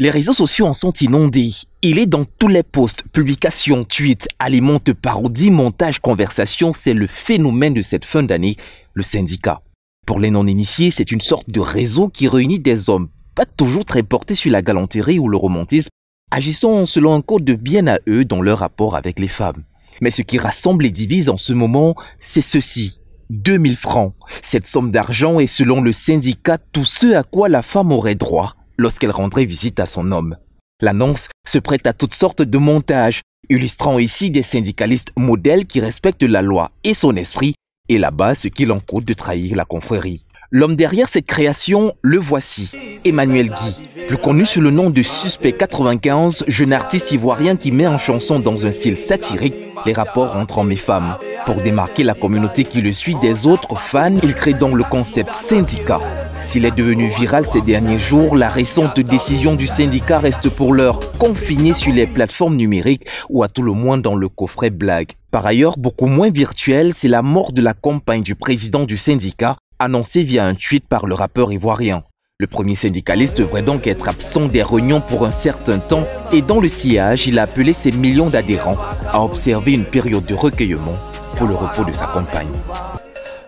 Les réseaux sociaux en sont inondés. Il est dans tous les posts, publications, tweets, alimente parodies, montages, conversations. C'est le phénomène de cette fin d'année, le syndicat. Pour les non-initiés, c'est une sorte de réseau qui réunit des hommes, pas toujours très portés sur la galanterie ou le romantisme, agissant selon un code de bien à eux dans leur rapport avec les femmes. Mais ce qui rassemble et divise en ce moment, c'est ceci. 2000 francs. Cette somme d'argent est selon le syndicat tout ce à quoi la femme aurait droit lorsqu'elle rendrait visite à son homme. L'annonce se prête à toutes sortes de montages, illustrant ici des syndicalistes modèles qui respectent la loi et son esprit, et là-bas ce qu'il en coûte de trahir la confrérie. L'homme derrière cette création, le voici, Emmanuel Guy, plus connu sous le nom de Suspect 95, jeune artiste ivoirien qui met en chanson dans un style satirique les rapports entre hommes et femmes. Pour démarquer la communauté qui le suit des autres fans, il crée donc le concept syndicat. S'il est devenu viral ces derniers jours, la récente décision du syndicat reste pour l'heure confinée sur les plateformes numériques ou à tout le moins dans le coffret blague. Par ailleurs, beaucoup moins virtuel, c'est la mort de la campagne du président du syndicat, annoncée via un tweet par le rappeur ivoirien. Le premier syndicaliste devrait donc être absent des réunions pour un certain temps et dans le sillage, il a appelé ses millions d'adhérents à observer une période de recueillement pour le repos de sa compagne.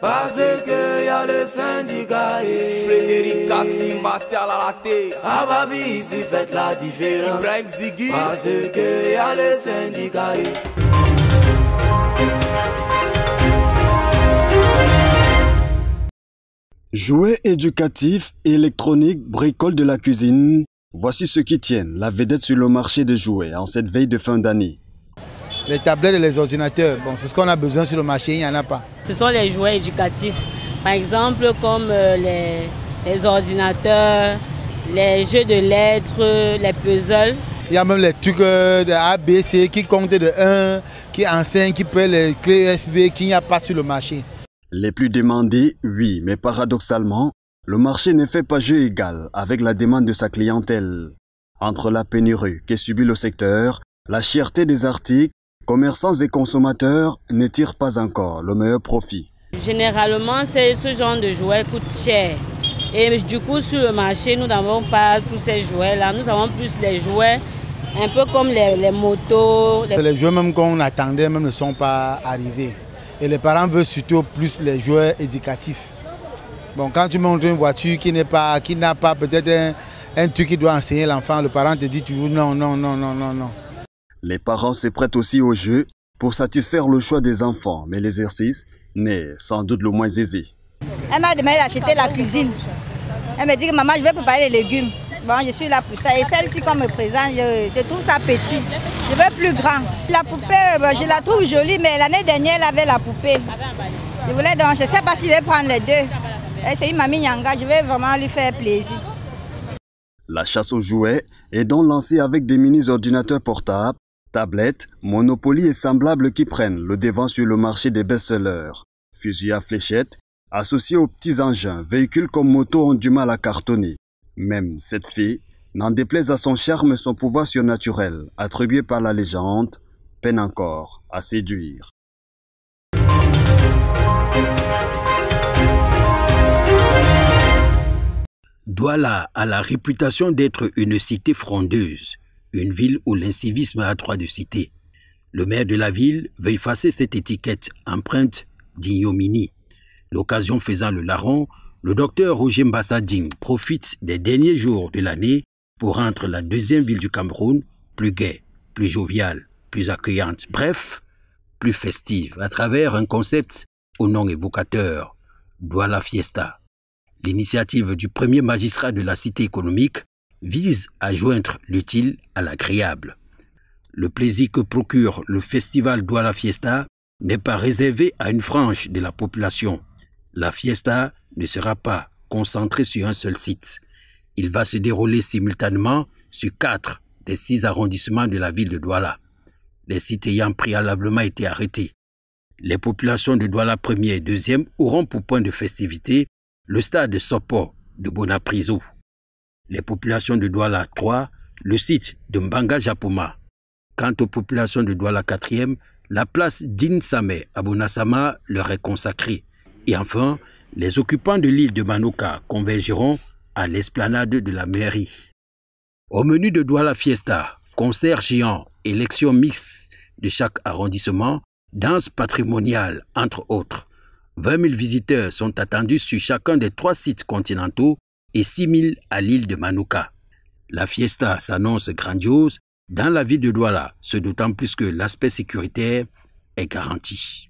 Parce que y a le syndicat Frédéric Kassim, Martial à la tête. Ababi ici faites la différence. Ibrahim Ziggy. Parce que y a le syndicat. Jouets éducatifs, électroniques, bricoles de la cuisine. Voici ceux qui tiennent la vedette sur le marché des jouets en cette veille de fin d'année. Les tablettes et les ordinateurs, bon, c'est ce qu'on a besoin sur le marché, il n'y en a pas. Ce sont les jouets éducatifs, par exemple comme les ordinateurs, les jeux de lettres, les puzzles. Il y a même les trucs de ABC qui comptent de 1, qui enseignent, qui prennent les clés USB qu'il n'y a pas sur le marché. Les plus demandés, oui, mais paradoxalement, le marché ne fait pas jeu égal avec la demande de sa clientèle. Entre la pénurie qu'est subie le secteur, la cherté des articles, commerçants et consommateurs ne tirent pas encore le meilleur profit. Généralement, ce genre de jouets coûte cher. Et du coup, sur le marché, nous n'avons pas tous ces jouets-là. Nous avons plus les jouets, un peu comme les motos. Les jouets même qu'on attendait même ne sont pas arrivés. Et les parents veulent surtout plus les jouets éducatifs. Bon, quand tu montres une voiture qui n'a pas peut-être un truc qui doit enseigner l'enfant, le parent te dit toujours non, non, non, non, non, non. Les parents se prêtent aussi au jeu pour satisfaire le choix des enfants, mais l'exercice n'est sans doute le moins aisé. Elle m'a demandé d'acheter la cuisine. Elle me dit que maman, je vais préparer les légumes. Bon, je suis là pour ça. Et celle-ci qu'on me présente, je trouve ça petit. Je veux plus grand. La poupée, je la trouve jolie, mais l'année dernière, elle avait la poupée. Je voulais donc, je ne sais pas si je vais prendre les deux. C'est une mamie Nyanga, je vais vraiment lui faire plaisir. La chasse aux jouets est donc lancée avec des mini-ordinateurs portables, tablettes, Monopoly et semblables qui prennent le devant sur le marché des best-sellers. Fusils à fléchettes, associés aux petits engins, véhicules comme moto ont du mal à cartonner. Même cette fée, n'en déplaise à son charme et son pouvoir surnaturel, attribué par la légende, peine encore à séduire. Douala a la réputation d'être une cité frondeuse, une ville où l'incivisme a droit de cité. Le maire de la ville veut effacer cette étiquette empreinte d'ignominie. L'occasion faisant le larron, le docteur Roger Mbassading profite des derniers jours de l'année pour rendre la deuxième ville du Cameroun plus gaie, plus joviale, plus accueillante, bref, plus festive, à travers un concept au nom évocateur, Douala Fiesta. L'initiative du premier magistrat de la cité économique vise à joindre l'utile à l'agréable. Le plaisir que procure le festival Douala Fiesta n'est pas réservé à une frange de la population. La fiesta ne sera pas concentrée sur un seul site. Il va se dérouler simultanément sur 4 des 6 arrondissements de la ville de Douala, les sites ayant préalablement été arrêtés. Les populations de Douala 1er et 2e auront pour point de festivité le stade de Sopo de Bonapriso. Les populations de Douala 3, le site de Mbanga Japoma. Quant aux populations de Douala 4e, la place d'Insame à Bonasama leur est consacrée. Et enfin, les occupants de l'île de Manoka convergeront à l'esplanade de la mairie. Au menu de Douala Fiesta, concert géant, élection mixte de chaque arrondissement, danse patrimoniale, entre autres. 20 000 visiteurs sont attendus sur chacun des 3 sites continentaux et 6 000 à l'île de Manouka. La fiesta s'annonce grandiose dans la ville de Douala, ce d'autant plus que l'aspect sécuritaire est garanti.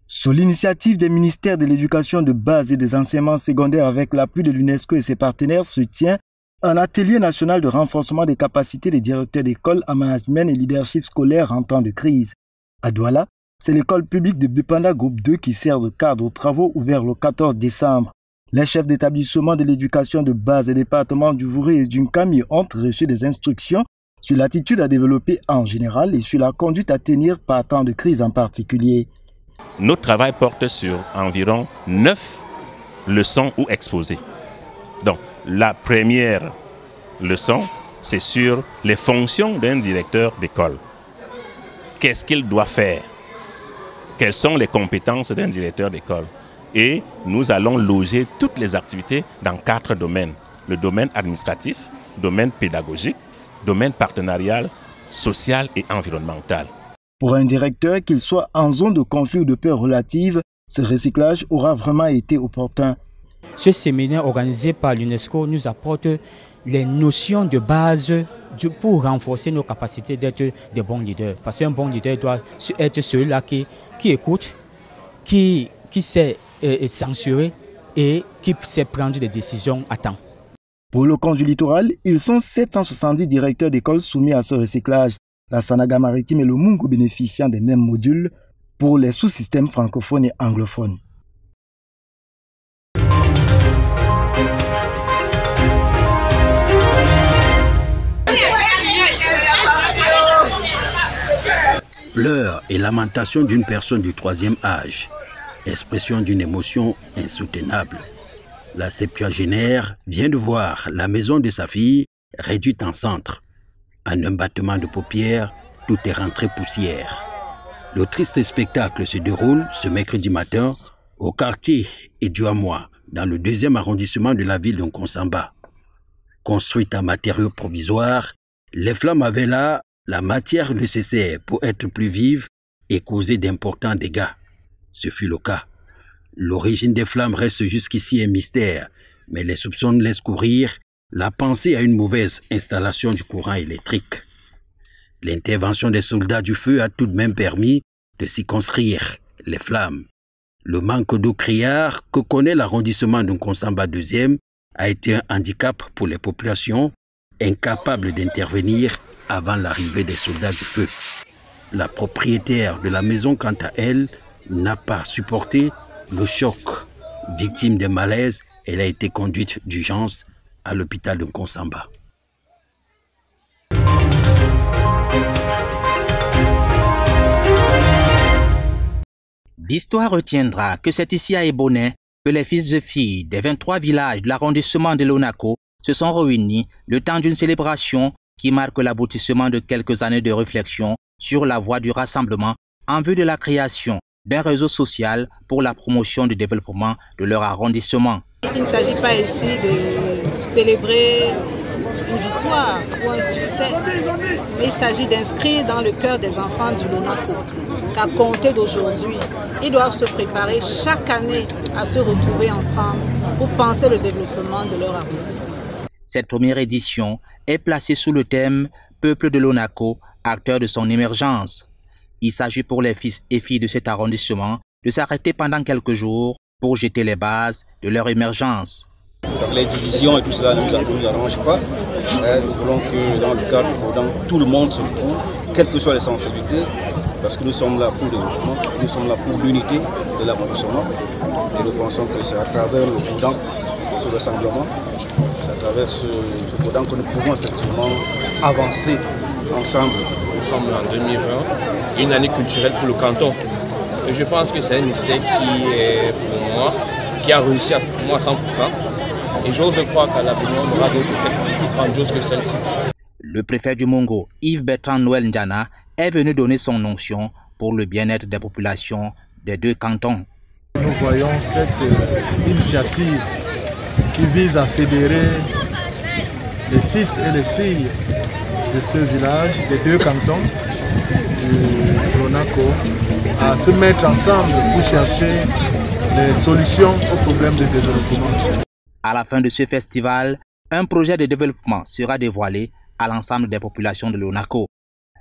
Sous l'initiative des ministères de l'Éducation de base et des enseignements secondaires avec l'appui de l'UNESCO et ses partenaires se tient un atelier national de renforcement des capacités des directeurs d'école en management et leadership scolaire en temps de crise. À Douala, c'est l'école publique de Bipanda Groupe 2 qui sert de cadre aux travaux ouverts le 14 décembre. Les chefs d'établissement de l'éducation de base des départements du Vouré et du Nkami ont reçu des instructions sur l'attitude à développer en général et sur la conduite à tenir par temps de crise en particulier. Notre travail porte sur environ 9 leçons ou exposés. Donc, la première leçon, c'est sur les fonctions d'un directeur d'école. Qu'est-ce qu'il doit faire? Quelles sont les compétences d'un directeur d'école? Et nous allons loger toutes les activités dans 4 domaines. Le domaine administratif, domaine pédagogique, domaine partenarial, social et environnemental. Pour un directeur, qu'il soit en zone de conflit ou de peur relative, ce recyclage aura vraiment été opportun. Ce séminaire organisé par l'UNESCO nous apporte les notions de base pour renforcer nos capacités d'être des bons leaders. Parce qu'un bon leader doit être celui-là qui écoute, qui sait censurer et qui sait prendre des décisions à temps. Pour le compte du littoral, ils sont 770 directeurs d'école soumis à ce recyclage. La Sanaga maritime et le Mungo bénéficiant des mêmes modules pour les sous-systèmes francophones et anglophones. Pleurs et lamentations d'une personne du 3e âge, expression d'une émotion insoutenable. La septuagénaire vient de voir la maison de sa fille réduite en centre. En un battement de paupières, tout est rentré poussière. Le triste spectacle se déroule ce mercredi matin au quartier Edouamois, dans le 2e arrondissement de la ville de Nkonsamba. Construite en matériaux provisoires, les flammes avaient là la matière nécessaire pour être plus vives et causer d'importants dégâts. Ce fut le cas. L'origine des flammes reste jusqu'ici un mystère, mais les soupçons laissent courir la pensée à une mauvaise installation du courant électrique. L'intervention des soldats du feu a tout de même permis de circonscrire les flammes. Le manque d'eau criard que connaît l'arrondissement de Nkonsamba 2e a été un handicap pour les populations, incapables d'intervenir avant l'arrivée des soldats du feu. La propriétaire de la maison, quant à elle, n'a pas supporté le choc. Victime de malaise, elle a été conduite d'urgence à l'hôpital de Nkonsamba. L'histoire retiendra que c'est ici à Ebonnet que les fils et filles des 23 villages de l'arrondissement de Lonako se sont réunis le temps d'une célébration qui marque l'aboutissement de quelques années de réflexion sur la voie du rassemblement en vue de la création d'un réseau social pour la promotion du développement de leur arrondissement. Il ne s'agit pas ici de célébrer une victoire ou un succès, mais il s'agit d'inscrire dans le cœur des enfants du Lonako qu'à compter d'aujourd'hui, ils doivent se préparer chaque année à se retrouver ensemble pour penser le développement de leur arrondissement. Cette première édition est placée sous le thème « Peuple de Lonako, acteur de son émergence ». Il s'agit pour les fils et filles de cet arrondissement de s'arrêter pendant quelques jours pour jeter les bases de leur émergence. Donc les divisions et tout cela ne nous arrange pas. Nous voulons que dans le cadre prudent, tout le monde se retrouve, quelles que soient les sensibilités, parce que nous sommes là pour le développement, nous sommes là pour l'unité de l'arrondissement. Et nous pensons que c'est à travers le prudent, ce rassemblement, c'est à travers ce prudent que nous pouvons effectivement avancer ensemble. Nous sommes en 2020, une année culturelle pour le canton. Et je pense que c'est un essai qui est pour moi, qui a réussi à 100%. Et j'ose croire qu'à l'avenir, on aura d'autres fêtes plus grandioses que celle-ci. Le préfet du Mongo, Yves Bertrand Noël Ndiana, est venu donner son onction pour le bien-être des populations des 2 cantons. Nous voyons cette initiative qui vise à fédérer les fils et les filles de ce village, des deux cantons du Lonaco, à se mettre ensemble pour chercher des solutions aux problèmes de développement. À la fin de ce festival, un projet de développement sera dévoilé à l'ensemble des populations de Lonaco.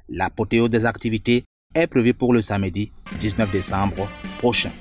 L'apothéose des activités est prévue pour le samedi 19 décembre prochain.